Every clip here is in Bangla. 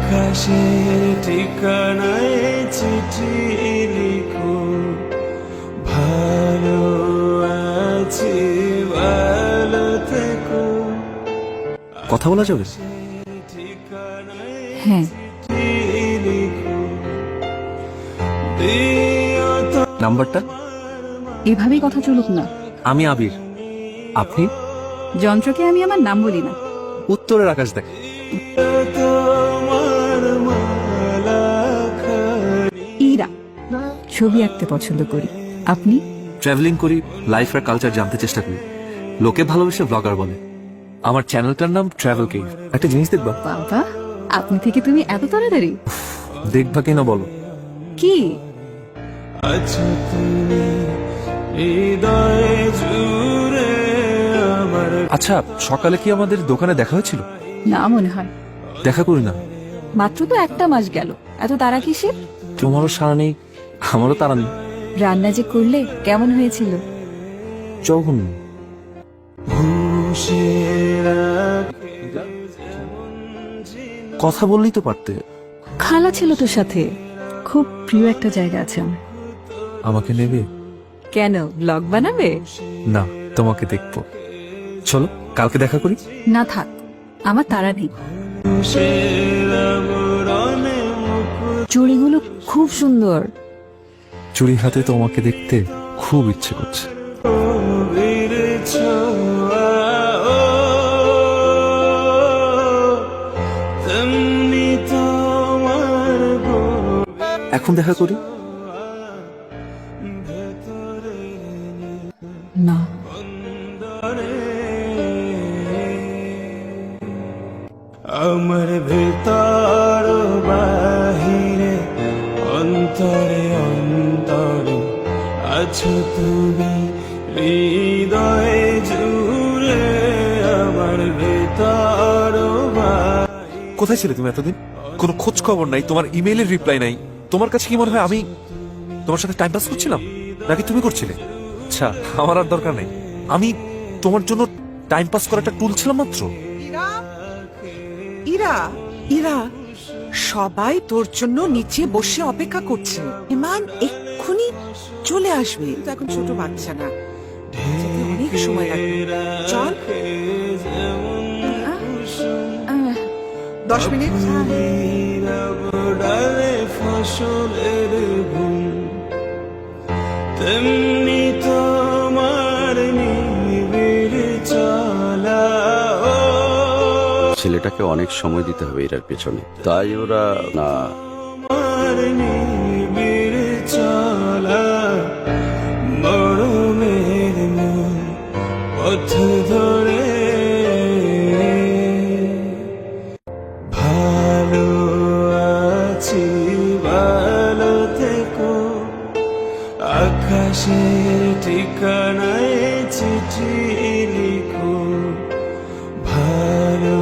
আকাশের ঠিকানায় চিঠি লিখো, ভালো আছি ভালো থেকো। কথা বলা যাবে? হ্যাঁ, নাম্বারটা? এভাবেই কথা চলুক না। আমি আবির, আপনি? যন্ত্রকে আমি আমার নাম বলি না। উত্তরের আকাশ দেখ। ইরা, ছবি আঁকতে পছন্দ করি। আপনি? ট্রাভেলিং করি, লাইফ আর কালচার জানতে চেষ্টা করি। লোকে ভালোবেসে ব্লগার বলে। আমার চ্যানেলটার নাম ট্রাভেল কেভ। একটা জিনিস দেখবা? বাবা, আপনি থেকে তুমি এত তাড়াতাড়ি? দেখবা কিনা বলো? কি? আছো তুমি হৃদয়ে জুড়ে আমার। আচ্ছা, সকালে কি আমাদের দোকানে দেখা হয়েছিল? না মনে হয়। দেখা করি না। মাত্র তো একটা মাস গেল, এত তাড়া কিসের? তোমারও সারা নেই, আমারও তারা নেই। রান্না যে করলে কেমন হয়েছিল? যখন কথা বললেই তো পারতে। খালা ছিল তোর সাথে, খুব প্রিয় একটা জায়গা আছে আমার। আমাকে নেবে? কেন, ব্লগ বানাবে? না, তোমাকে দেখবো। চলো কালকে দেখা করি। না থাক, আমার তাড়া নেই। চুড়িগুলো খুব সুন্দর। চুরি হাতে তোমাকে দেখতে খুব ইচ্ছে করছে। এখন দেখা করি? না, আমার ভেতর বাহিরে অন্তরে অন্তরে আছো তুমি হৃদয়ে জুড়ে আমার ভেতর। কোথায় ছিলে তুমি এতদিন? কোনো খোঁজ খবর নাই, তোমার ইমেইলের রিপ্লাই নাই। তোমার কাছে কি মনে হয় আমি তোমার সাথে টাইম পাস করছিলাম, নাকি তুমি করছিলে? আচ্ছা, আমার আর দরকার নেই। আমি তোমার জন্য টাইম পাস করার একটা টুল ছিলাম মাত্র। ইরা, ইরা, সবাই তোর জন্য নিচে বসে অপেক্ষা করছে। ইমান এক্ষুনি চলে আসবে। তো এখন ছোট বাচ্চা না, যেতে অনেক সময় লাগবে। চল, 10 মিনিট। ফসলের ঘুম তেমনি তোমার নিবিড় চলা। ছেলেটাকে অনেক সময় দিতে হবে এটার পেছনে, তাই ওরা না। তোমার নিবিড় চলা মরমের মূল পথ ধরে ভালো আছি ভালো থেকো। আকাশের ঠিকানায় চিঠি লিখো, ভালো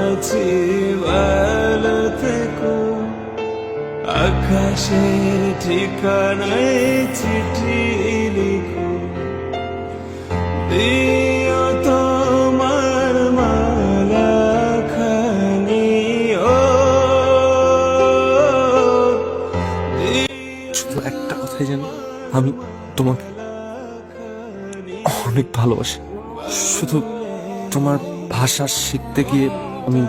আছি ভালো থেকো। আকাশের ঠিকানায় চিঠি লিখো, দিও তোমার মালা খানি। ও শুধু একটা কথাই জানি, আমি তোমাকে অনেক ভালোবাসি। শুধু তোমার ভাষা শিখতে গিয়ে আমি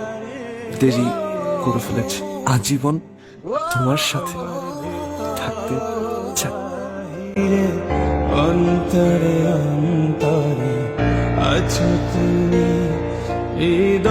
দেরি করে ফেলেছি। আজীবন তোমার সাথে থাকতে চাই। অন্তরে অন্তরে আছো তুমি হৃদয়ে